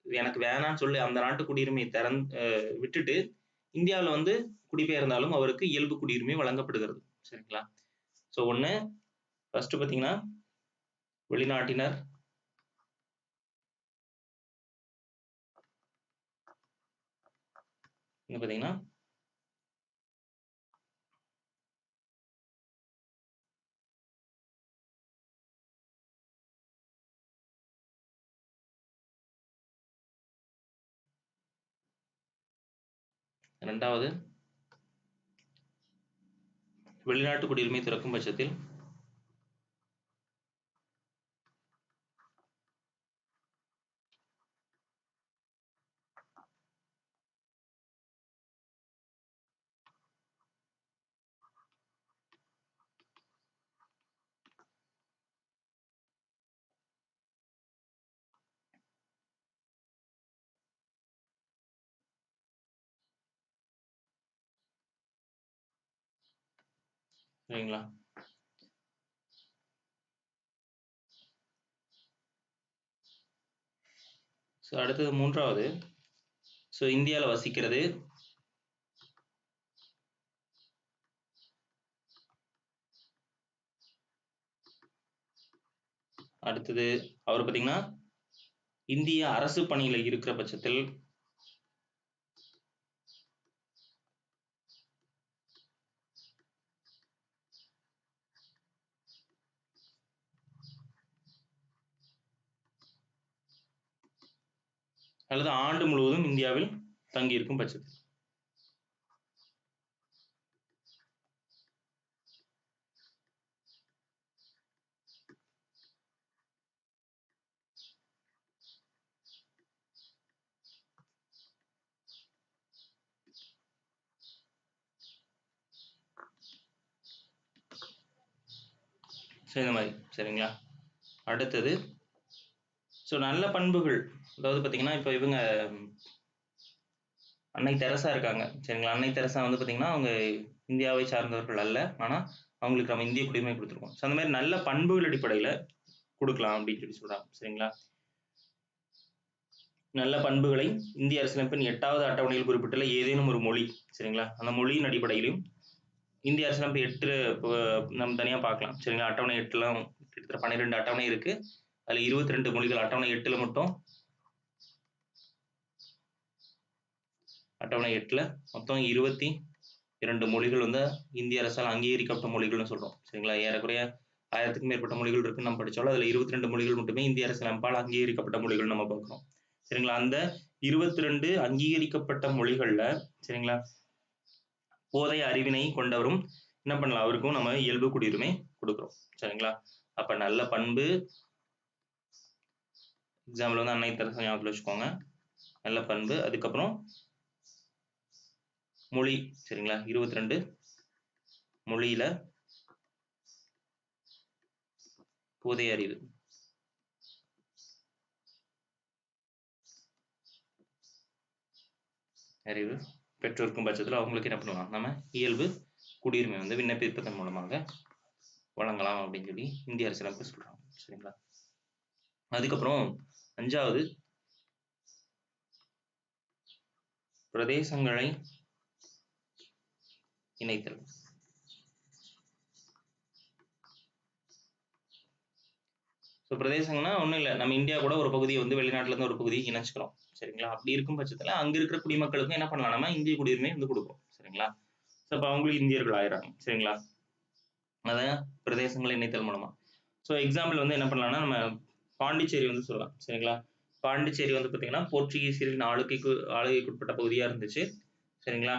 எனக்கு வேணான்னு சொல்லி அந்த நாட்டு குடியுரிமையை விட்டுட்டு இந்தியாவுல வந்து குடிபெயர்ந்தாலும் அவருக்கு இயல்பு குடியுரிமை வழங்கப்படுகிறது. சரிங்களா? ஸோ ஒண்ணு ஃபர்ஸ்ட் பார்த்தீங்கன்னா, வெளிநாட்டினர் இங்க பார்த்தீங்கன்னா, 2வது வெளிநாட்டு குடியுரிமை திறக்கும் பட்சத்தில் சரிங்களா? ஸோ அடுத்தது 3வது. ஸோ இந்தியாவில் வசிக்கிறது. அடுத்தது அவர் பார்த்தீங்கன்னா இந்திய அரசு பணியில இருக்கிற பட்சத்தில் அல்லது ஆண்டு முழுவதும் இந்தியாவில் தங்கியிருக்கும் பட்சத்தில். ஸோ இந்த மாதிரி சரிங்களா? அடுத்தது ஸோ நல்ல பண்புகள், அதாவது பார்த்தீங்கன்னா இப்போ இவங்க அன்னை தெரசா இருக்காங்க சரிங்களா? அன்னை தெரசா வந்து பார்த்தீங்கன்னா அவங்க இந்தியாவை சார்ந்தவர்கள் அல்ல, ஆனால் அவங்களுக்கு நம்ம இந்திய குடியுரிமை கொடுத்துருக்கோம். ஸோ அந்த மாதிரி நல்ல பண்புகள் அடிப்படையில் கொடுக்கலாம் அப்படின்னு சொல்லி சொல்றாங்க சரிங்களா? நல்ல பண்புகளை இந்திய அரசியலமைப்பின் 8வது அட்டவணையில் குறிப்பிட்டுள்ள ஏதேனும் ஒரு மொழி சரிங்களா? அந்த மொழியின் அடிப்படையிலும் இந்திய அரசியலமைப்பு 8 நம்ம தனியாக பார்க்கலாம் சரிங்களா? அட்டவணை 8ல கிட்டத்தட்ட 12 அட்டவணை இருக்கு. அதில் 22 மொழிகள் அட்டவணை 8ல மட்டும். அட்டவணை 8ல மொத்தம் 22 மொழிகள் வந்து இந்திய அரசால் அங்கீகரிக்கப்பட்ட மொழிகள்னு சொல்றோம் சரிங்களா? ஏறக்குறைய 1000க்கும் மேற்பட்ட மொழிகள் இருக்குன்னு நம்ம படிச்சாலும் அதில் 22 மொழிகள் மட்டுமே இந்திய அரசியலமைப்பால் அங்கீகரிக்கப்பட்ட மொழிகள் நம்ம பார்க்குறோம் சரிங்களா? அந்த 22 அங்கீகரிக்கப்பட்ட மொழிகள்ல சரிங்களா போதைய அறிவினை கொண்டவரும் என்ன பண்ணலாம், அவருக்கும் நம்ம இயல்பு குடியுரிமை கொடுக்குறோம் சரிங்களா? அப்ப நல்ல பண்பு, எக்ஸாம்பிள் வந்து அன்னை தெரசா ஞாபகத்தில் வச்சுக்கோங்க. நல்ல பண்பு, அதுக்கப்புறம் மொழி சரிங்களா? 22 மொழியில போதைய அறிவு பெற்றிருக்கும் பட்சத்தில் அவங்களுக்கு என்ன பண்ணலாம், நம்ம இயல்பு குடியுரிமை வந்து விண்ணப்பிப்பதன் மூலமாக வழங்கலாம் அப்படின்னு சொல்லி இந்திய அரசியலமைப்பு சொல்றாங்க சரிங்களா? அதுக்கப்புறம் 5வது பிரதேசங்களை இணைத்தல். ஸோ பிரதேசங்கள்னா ஒன்றும் இல்லை, நம்ம இந்தியா கூட ஒரு பகுதியை வந்து வெளிநாட்டுல இருந்து ஒரு பகுதியை இணைச்சிக்கிறோம் சரிங்களா? அப்படி இருக்கும் பட்சத்தில் அங்க இருக்கிற குடிமக்களுக்கும் என்ன பண்ணலாம், நம்ம இந்திய குடியுரிமை வந்து கொடுப்போம் சரிங்களா? ஸோ அப்போ அவங்களும் இந்தியர்கள் ஆயிடுறாங்க சரிங்களா? அதான் பிரதேசங்களை இணைத்தல் மூலமா. ஸோ எக்ஸாம்பிள் வந்து என்ன பண்ணலாம்னா நம்ம பாண்டிச்சேரி வந்து சொல்லலாம் சரிங்களா? பாண்டிச்சேரி வந்து பார்த்தீங்கன்னா போர்ச்சுகீசியரின் ஆளுகைக்குட்பட்ட பகுதியாக இருந்துச்சு சரிங்களா?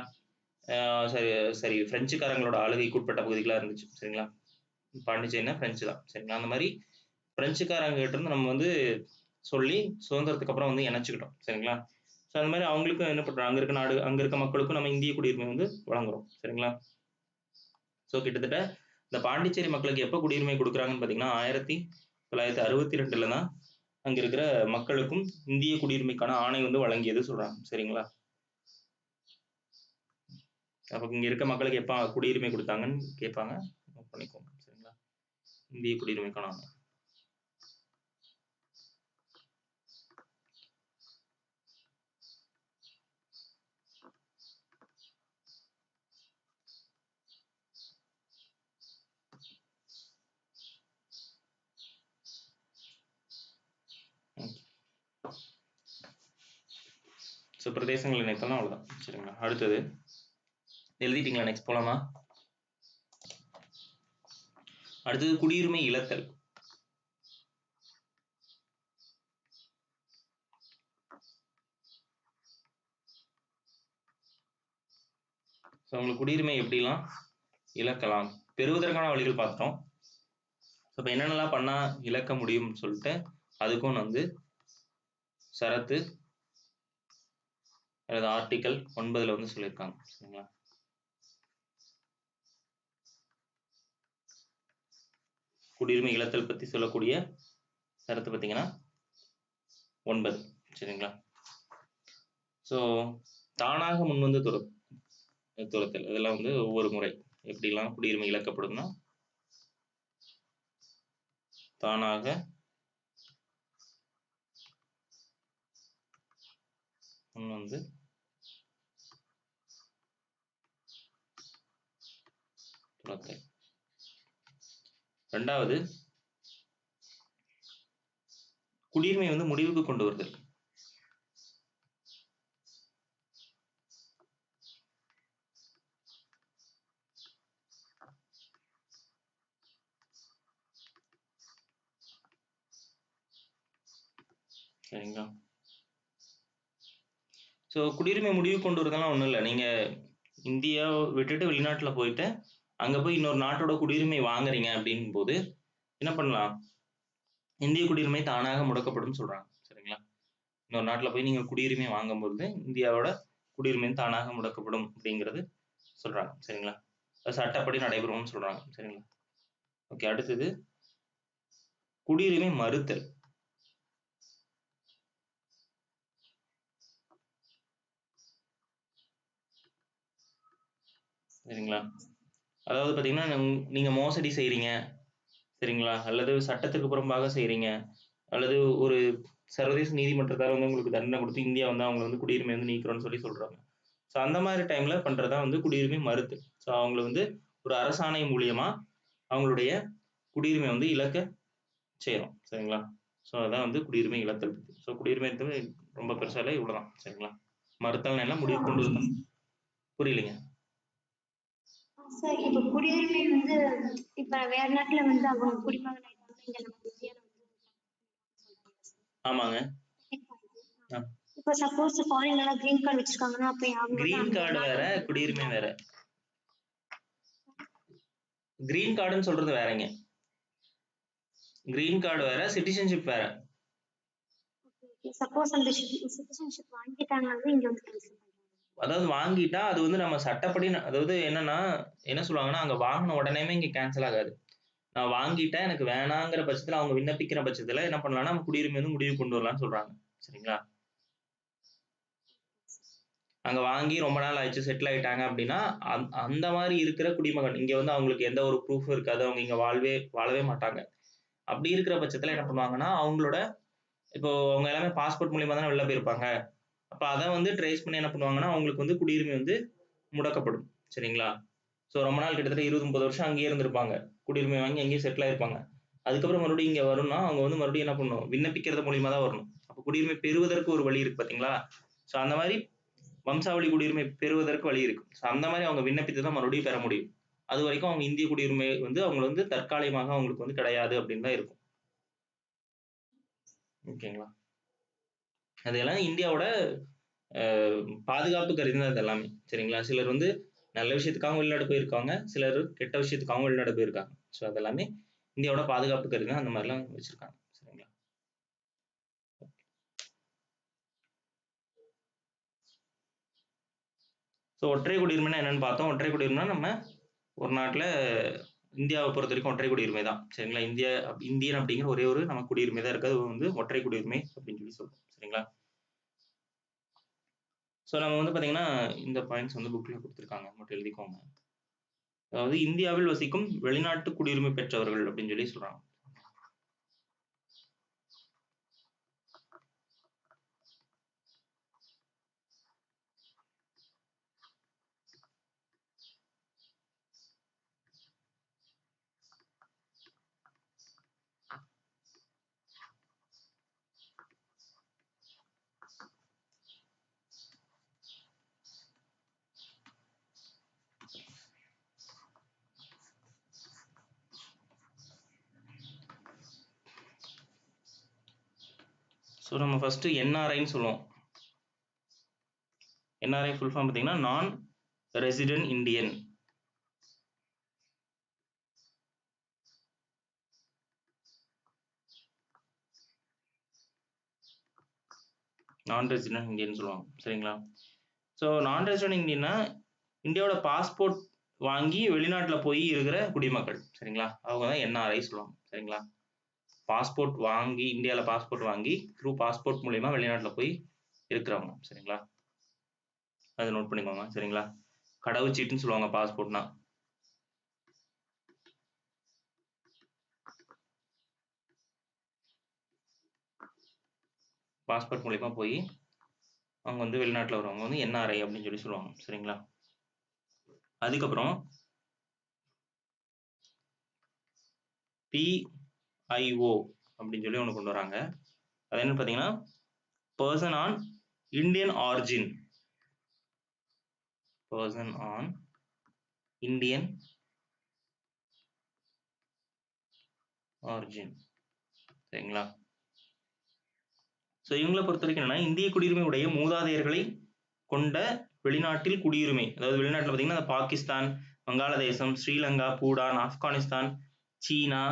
சரி சரி பிரெஞ்சுக்காரங்களோட ஆளுகைக்குட்பட்ட பகுதிகளாக இருந்துச்சு சரிங்களா? பாண்டிச்சேரினா பிரெஞ்சு தான் சரிங்களா? அந்த மாதிரி பிரெஞ்சுக்காரங்க கிட்ட இருந்து நம்ம வந்து சொல்லி சுதந்திரத்துக்கு அப்புறம் வந்து இணைச்சுக்கிட்டோம் சரிங்களா? ஸோ அந்த மாதிரி அவங்களுக்கும் என்ன பண்ணுறோம், அங்கே இருக்க மக்களுக்கும் நம்ம இந்திய குடியுரிமை வந்து வழங்குறோம் சரிங்களா? ஸோ கிட்டத்தட்ட இந்த பாண்டிச்சேரி மக்களுக்கு எப்போ குடியுரிமை கொடுக்குறாங்கன்னு பார்த்தீங்கன்னா 1962ல தான் அங்க இருக்கிற மக்களுக்கும் இந்திய குடியுரிமைக்கான ஆணை வந்து வழங்கியது சொல்றாங்க சரிங்களா? அப்ப இங்க இருக்க மக்களுக்கு எப்ப குடியுரிமை கொடுத்தாங்கன்னு கேட்பாங்க, நோட் பண்ணிக்கோங்க சரிங்களா? இந்திய குடியுரிமைக்கான ஆணை. ஸோ பிரதேசங்கள் இணைத்தலாம் அவ்வளோதான் சரிங்களா? அடுத்தது எழுதிட்டீங்களா? நெக்ஸ்ட் போலாமா? அடுத்தது குடியுரிமை இழத்தல். ஸோ உங்களுக்கு குடியுரிமை எப்படிலாம் இழக்கலாம், பெறுவதற்கான வழிகள் பார்த்தோம். ஸோ இப்போ என்னென்னலாம் பண்ணா இழக்க முடியும்னு சொல்லிட்டு அதுக்கும் வந்து சரத்து அல்லது ஆர்டிக்கல் 9ல வந்து சொல்லியிருக்காங்க சரிங்களா? குடியுரிமை இழத்தல் பத்தி சொல்லக்கூடிய சரத்து பார்த்தீங்கன்னா 9 சரிங்களா? ஸோ தானாக முன்வந்து துரத்தல், இதெல்லாம் வந்து ஒவ்வொரு முறை எப்படிலாம் குடியுரிமை இழக்கப்படும்னா, தானாக முன்வந்து துறத்தல். 2வது குடியுரிமை வந்து முடிவுக்கு கொண்டு வருதல். சரிங்களா? ஸோ குடியுரிமை முடிவு கொண்டு வரதெல்லாம் ஒன்றும் இல்லை. நீங்கள் இந்தியாவை விட்டுட்டு வெளிநாட்டுல போயிட்டு அங்க போய் இன்னொரு நாட்டோட குடியுரிமை வாங்குறீங்க அப்படின் போது என்ன பண்ணலாம்? இந்திய குடியுரிமை தானாக முடக்கப்படும் சொல்றாங்க. சரிங்களா? இன்னொரு நாட்டுல போய் நீங்க குடியுரிமை வாங்கும்போது இந்தியாவோட குடியுரிமை தானாக முடக்கப்படும் அப்படிங்கிறது சொல்றாங்க. சரிங்களா? அது சட்டப்படி நடைபெறும்னு சொல்றாங்க. சரிங்களா? ஓகே. அடுத்தது குடியுரிமை மறுத்தல். சரிங்களா? அதாவது பார்த்தீங்கன்னா, நீங்க மோசடி செய்றீங்க. சரிங்களா? அல்லது சட்டத்துக்கு புறம்பாக செய்றீங்க. அல்லது ஒரு சர்வதேச நீதிமன்றத்தால வந்து உங்களுக்கு தண்டனை குடுத்து இந்தியா வந்து அவங்கள வந்து குடியுரிமை வந்து நீக்குறோம்னு சொல்றாங்க. ஸோ அந்த மாரி டைம்ல பண்றது தான் வந்து குடியுரிமை மறுத்து. ஸோ அவங்கள வந்து ஒரு அரசாணை மூலியமா அவங்களுடைய குடியுரிமை வந்து இழக்க செய்றோம். சரிங்களா? ஸோ அதான் வந்து குடியுரிமை இழத்தல். ஸோ குடியுரிமை இழத்தல் ரொம்ப பெருசா இல்ல. இவ்வளவுதான். சரிங்களா? மறுத்தல்னா என்ன? முடிவுக்கு கொண்டு வரணும். புரியலைங்க. சார் இப்ப குடியுரிமை வந்து இப்ப வேற நாட்டுல வந்து அவங்க குடிமகன் ஆயிட்டாங்கன்னா இங்க நம்ம இந்தியால ஆமாங்க. ஆ. இப்ப சப்போஸ் ஃபாரின்ல எல்லாம் கிரீன் கார்டு வச்சிருக்காங்கன்னா அப்ப அவங்க கிரீன் கார்டு வேற, குடியுரிமை வேற. கிரீன் கார்டுன்னு சொல்றது வேறங்க. கிரீன் கார்டு வேற, சிட்டிசன்ஷிப் வேற. சப்போஸ் அந்த சிட்டிசன்ஷிப் வாங்கிட்டாங்கன்னா இங்க வந்து ட்ரான்ஸ்ஃபர் அதாவது வாங்கிட்டா அது வந்து நம்ம சட்டப்படி அதாவது என்னன்னா, என்ன சொல்லுவாங்கன்னா, அங்க வாங்குன உடனேயுமே இங்க கேன்சல் ஆகாது. நான் வாங்கிட்டேன், எனக்கு வேணாங்கிற பட்சத்துல அவங்க விண்ணப்பிக்கிற பட்சத்துல என்ன பண்ணலாம்னா, நம்ம குடியுரிமை வந்து முடிவுக்கு கொண்டு வரலாம்னு சொல்றாங்க. சரிங்களா? அங்க வாங்கி ரொம்ப நாள் ஆயிடுச்சு, செட்டில் ஆயிட்டாங்க அப்படின்னா, அந்த மாரி இருக்கிற குடிமகன், இங்க வந்து அவங்களுக்கு எந்த ஒரு ப்ரூஃபும் இருக்காது. அவங்க இங்க வாழவே மாட்டாங்க. அப்படி இருக்கிற பட்சத்துல என்ன பண்ணுவாங்கன்னா, அவங்களோட இப்போ அவங்க எல்லாமே பாஸ்போர்ட் மூலியமா தானே வெளில போயிருப்பாங்க. அப்ப அத வந்து ட்ரேஸ் பண்ணி என்ன பண்ணுவாங்கன்னா, அவங்களுக்கு வந்து குடியுரிமை வந்து முடக்கப்படும். சரிங்களா? ஸோ ரொம்ப நாள் கிட்டத்தட்ட 20, 30 வருஷம் அங்கேயே இருந்திருப்பாங்க. குடியுரிமை வாங்கி அங்கேயே செட்டில் ஆயிருப்பாங்க. அதுக்கப்புறம் மறுபடியும் இங்க வரணும்னா, அவங்க வந்து மறுபடியும் என்ன பண்ணணும்? விண்ணப்பிக்கிறது மூலியமா தான் வரணும். அப்ப குடியுரிமை பெறுவதற்கு ஒரு வழி இருக்கு பார்த்தீங்களா? ஸோ அந்த மாரி வம்சாவளி குடியுரிமை பெறுவதற்கு வழி இருக்கு. ஸோ அந்த மாரி அவங்க விண்ணப்பித்து தான் மறுபடியும் பெற முடியும். அதுவரைக்கும் அவங்க இந்திய குடியுரிமை வந்து அவங்கள வந்து தற்காலிகமாக அவங்களுக்கு வந்து கிடையாது அப்படின்னு தான் இருக்கும். ஓகேங்களா? அதெல்லாம் இந்தியாவோட பாதுகாப்பு கருதி தான் இது எல்லாமே. சரிங்களா? சிலர் வந்து நல்ல விஷயத்துக்காகவும் வெளிநாடு போயிருக்காங்க. சிலர் கெட்ட விஷயத்துக்காகவும் வெளிநாடு போயிருக்காங்க. ஸோ அது எல்லாமே இந்தியாவோட பாதுகாப்பு கருதி தான் அந்த மாரிலாம் வச்சிருக்காங்க. சரிங்களா? ஸோ ஒற்றை குடியுரிமைனா என்னன்னு பார்த்தோம். ஒற்றை குடியுரிமைனா நம்ம ஒரு நாட்டுல இந்தியாவை பொறுத்தவரைக்கும் ஒற்றை குடியுரிமை தான். சரிங்களா? இந்தியன் அப்படிங்கிற ஒரே ஒரு நமக்கு குடியுரிமை தான் இருக்கு. அது வந்து ஒற்றை குடியுரிமை அப்படின்னு சொல்லி சொல்றோம். சரிங்களா? ஸோ நம்ம வந்து பார்த்தீங்கன்னா, இந்த பாயிண்ட்ஸ் வந்து புக்ல குடுத்துருக்காங்க. மட்டும் எழுதிக்கோங்க. அதாவது இந்தியாவில் வசிக்கும் வெளிநாட்டு குடியுரிமை பெற்றவர்கள் அப்படின்னு சொல்லி சொல்றாங்க. ஸோ நம்ம ஃபர்ஸ்ட் என்ஆர்ஐன்னு சொல்லுவோம். என்ஆர்ஐ ஃபுல் ஃபார்ம் பார்த்தீங்கன்னா நான் ரெசிடென்ட் இந்தியன். நான் ரெசிடென்ட் இந்தியன் சொல்லுவாங்க. சரிங்களா? ஸோ நான் ரெசிடென்ட் இந்தியன்னா இந்தியாவோட பாஸ்போர்ட் வாங்கி வெளிநாட்டுல போய் இருக்கிற குடிமக்கள். சரிங்களா? அவங்க தான் என்ஆர்ஐ சொல்லுவாங்க. சரிங்களா? பாஸ்போர்ட் வாங்கி இந்தியால பாஸ்போர்ட் வாங்கி த்ரூ பாஸ்போர்ட் மூலியமா வெளிநாட்டுல போய் இருக்கிறவங்க. சரிங்களா? அதை நோட் பண்ணிக்கோங்க. சரிங்களா? கடவுச்சீட்டுன்னு சொல்லுவாங்க பாஸ்போர்ட்னா. பாஸ்போர்ட் மூலியமா போய் அவங்க வந்து வெளிநாட்டில் வரவங்க வந்து என்ஆர்ஐ அப்படின்னு சொல்லி சொல்லுவாங்க. சரிங்களா? அதுக்கப்புறம் PIO அப்படின்னு சொல்லி ஒன்று கொண்டு வராங்க. அது என்னன்னு பார்த்தீங்கன்னா person on Indian origin. Person on Indian origin. சரிங்களா? ஸோ இவங்களை பொறுத்த வரைக்கும் என்னன்னா இந்திய குடியுரிமை உடைய மூதாதையர்களை கொண்ட வெளிநாட்டில் குடியுரிமை, அதாவது வெளிநாட்டில் பார்த்தீங்கன்னா பாகிஸ்தான், வங்காளதேசம், ஸ்ரீலங்கா, பூடான், ஆப்கானிஸ்தான், சீனா,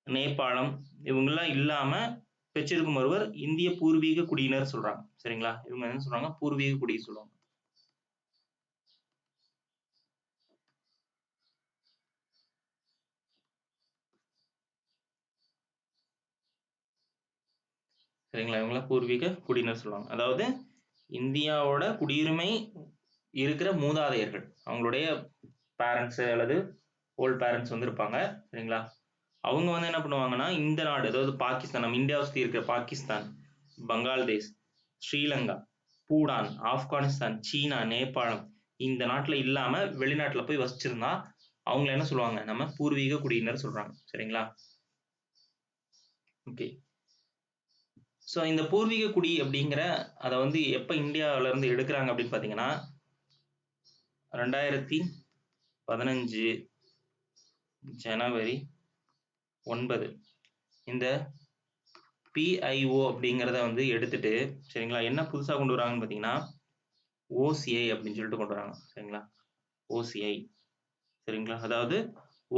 நேபாளம் இவங்கெல்லாம் இல்லாம பெற்றிருக்கும் ஒருவர் இந்திய பூர்வீக குடியினர் சொல்றாங்க. சரிங்களா? இவங்க என்ன சொல்றாங்க? பூர்வீக குடி சொல்லுவாங்க. சரிங்களா? இவங்கள பூர்வீக குடியினர் சொல்லுவாங்க. அதாவது இந்தியாவோட குடியுரிமை இருக்கிற மூதாதையர்கள், அவங்களுடைய பேரண்ட்ஸ் அல்லது ஓல்ட் பேரண்ட்ஸ் வந்து இருப்பாங்க. சரிங்களா? அவங்க வந்து என்ன பண்ணுவாங்கன்னா இந்த நாடு, அதாவது பாகிஸ்தான், நம்ம இந்தியாவை சுற்றி இருக்கிற பாகிஸ்தான், பங்களாதேஷ், ஸ்ரீலங்கா, பூடான், ஆப்கானிஸ்தான், சீனா, நேபாளம் இந்த நாட்டில் இல்லாம வெளிநாட்டில் போய் வசிச்சிருந்தா அவங்கள என்ன சொல்லுவாங்க? நம்ம பூர்வீக குடியினர் சொல்றாங்க. சரிங்களா? ஓகே. ஸோ இந்த பூர்வீக குடி அப்படிங்கிற அதை வந்து எப்போ இந்தியாவில இருந்து எடுக்கிறாங்க அப்படின்னு பார்த்தீங்கன்னா 2015 ஜனவரி 9 இந்த PIO அப்படிங்கிறத வந்து எடுத்துட்டு, சரிங்களா, என்ன புதுசாக கொண்டு வராங்கன்னு பார்த்தீங்கன்னா OCI அப்படின்னு சொல்லிட்டு கொண்டு வராங்க. சரிங்களா? OCI. சரிங்களா? அதாவது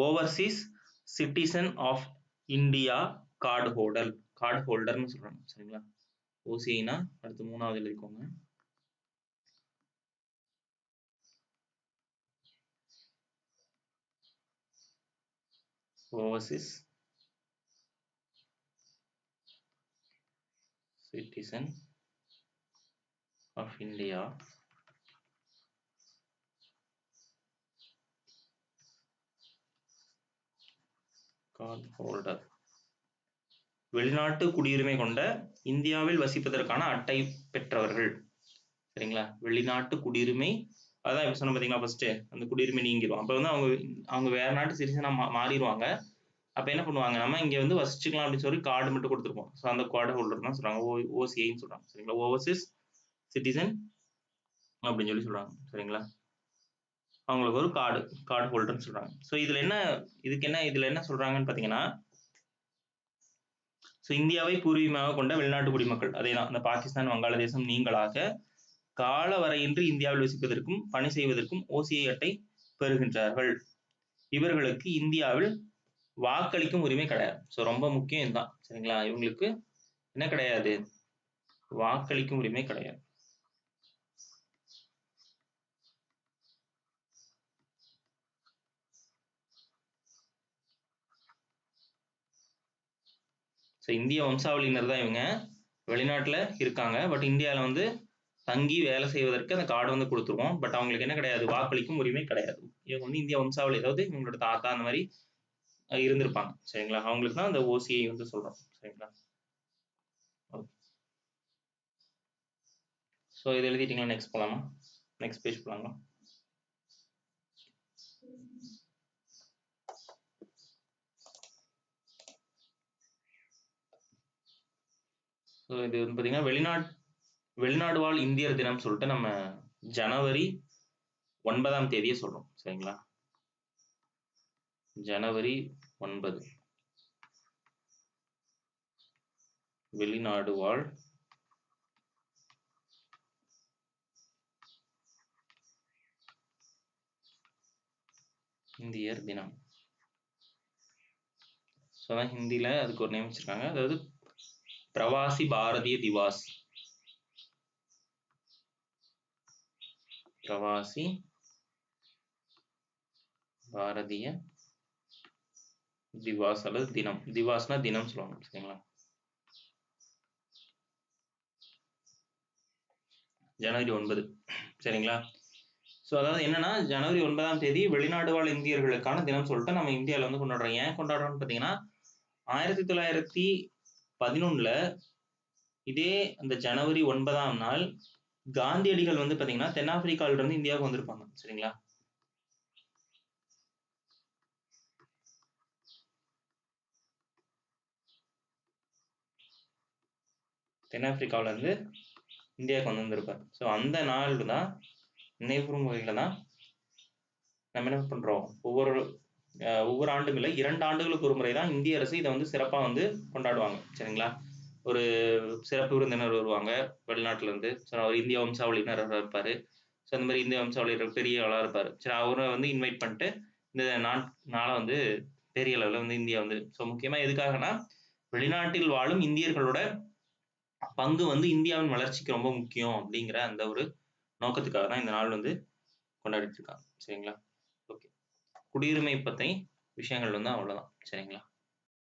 overseas citizen of India card ஹோல்டர்னு சொல்றாங்க. சரிங்களா? OCIனா அடுத்து 3வது எழுதிக்கோங்க. Overseas citizen of India card holder. வெளிநாட்டு குடியுரிமை கொண்ட இந்தியாவில் வசிப்பதற்கான அட்டை பெற்றவர்கள். சரிங்களா? வெளிநாட்டு குடியுரிமை, அதான் இப்ப சொன்ன பார்த்தீங்களா, ஃபர்ஸ்ட் அந்த குடியுரிமை நீங்கிடும். அப்போ வந்து அவங்க வேற நாட்டு சிட்டிசனா மாறிடுவாங்க. அப்போ என்ன பண்ணுவாங்க? நம்ம இங்க வந்து வசிச்சுக்கலாம் அப்படின்னு சொல்லி கார்டு மட்டும் கொடுத்துருப்போம். ஸோ அந்த கார்டு ஹோல்டர் தான் சொல்றாங்க, OCIன்னு சொல்றாங்க. சரிங்களா? ஓவர்சீஸ் சிட்டிசன் அப்படின்னு சொல்லி சொல்றாங்க. சரிங்களா? அவங்களுக்கு ஒரு கார்டு ஹோல்டர்னு சொல்றாங்க. ஸோ இதுல என்ன சொல்றாங்கன்னு பார்த்தீங்கன்னா, ஸோ இந்தியாவை பூர்வீகமாக கொண்ட வெளிநாட்டு குடிமக்கள், அதேதான் இந்த பாகிஸ்தான், வங்காளதேசம் நீங்களாக காலவரையின்றி இந்தியாவில் வசிப்பதற்கும் பணி செய்வதற்கும் OCI அட்டை பெறுகின்றார்கள். இவர்களுக்கு இந்தியாவில் வாக்களிக்கும் உரிமை கிடையாது. ஸோ ரொம்ப முக்கியம் இதுதான். சரிங்களா? இவங்களுக்கு என்ன கிடையாது? வாக்களிக்கும் உரிமை கிடையாது. ஸோ இந்திய வம்சாவளியினர் தான் இவங்க, வெளிநாட்டில் இருக்காங்க, பட் இந்தியாவில் வந்து தங்கி வேலை செய்வதற்கு அந்த கார்டு வந்து கொடுத்துருவோம். பட் அவங்களுக்கு என்ன கிடையாது? வாக்களிக்கும் உரிமை கிடையாது. இவங்க வந்து இந்திய வம்சாவளி, அதாவது இவங்களோட தாத்தா அந்த மாதிரி இருந்திருப்பாங்க. சரிங்களா? அவங்களுக்கு தான் அந்த OCI வந்து சொல்றோம். சரிங்களா? ஸோ இது எழுதிட்டீங்களா? நெக்ஸ்ட் போகலாமா? நெக்ஸ்ட் பேஜ் போகலாங்களா? ஸோ இது வந்து பார்த்தீங்கன்னா வெளிநாடு வாழ் இந்தியர் தினம் சொல்லிட்டு நம்ம ஜனவரி 9ஆம் தேதியை சொல்றோம். சரிங்களா? ஜனவரி 9 வெளிநாடு வாழ் இந்தியர் தினம். ஸோ அதான் ஹிந்தியில் அதுக்கு ஒரு நேம் வச்சிருக்காங்க, அதாவது பிரவாசி பாரதிய திவாஸ். பிரவாசி பாரதிய திவாஸ் அல்லது தினம். திவாஸ்னா தினம் சொல்லுவாங்க. சரிங்களா? ஜனவரி 9. சரிங்களா? ஸோ அதாவது என்னன்னா ஜனவரி 9ஆம் தேதி வெளிநாடு வாழ் இந்தியர்களுக்கான தினம் சொல்லிட்டு நம்ம இந்தியாவில் வந்து கொண்டாடுறோம். ஏன் கொண்டாடுறோம்னு பார்த்தீங்கன்னா 1911 இதே அந்த ஜனவரி 9ஆம் நாள் காந்தியடிகள் வந்து பாத்தீங்கன்னா தென்னாப்பிரிக்கால இருந்து இந்தியாவுக்கு வந்திருப்பாங்க. சரிங்களா? தென்னாப்பிரிக்காவுல இருந்து இந்தியாவுக்கு வந்திருப்பார். ஸோ அந்த நாள் தான் நினைவுறும் வகையில தான் நம்ம என்ன பண்றோம், ஒவ்வொரு ஆண்டும் இல்லை 2 ஆண்டுகளுக்கு ஒரு முறை தான் இந்திய அரசு இதை வந்து சிறப்பா வந்து கொண்டாடுவாங்க. சரிங்களா? ஒரு சிறப்பு விருந்தினர் வருவாங்க வெளிநாட்டுல இருந்து. ஸோ அவர் இந்திய வம்சாவளியினர் இருப்பாரு. ஸோ அந்த மாதிரி இந்திய வம்சாவளியினர் பெரிய ஆளா இருப்பாரு. சரி, அவரை வந்து இன்வைட் பண்ணிட்டு இந்த நாளை வந்து பெரிய அளவில் வந்து இந்தியா வந்து ஸோ முக்கியமா எதுக்காகனா வெளிநாட்டில் வாழும் இந்தியர்களோட பங்கு வந்து இந்தியாவின் வளர்ச்சிக்கு ரொம்ப முக்கியம் அப்படிங்கிற அந்த ஒரு நோக்கத்துக்காக தான் இந்த நாள் வந்து கொண்டாடிட்டு இருக்காங்க. சரிங்களா? ஓகே, குடியுரிமை பத்தி விஷயங்கள் வந்து அவ்வளவுதான். சரிங்களா?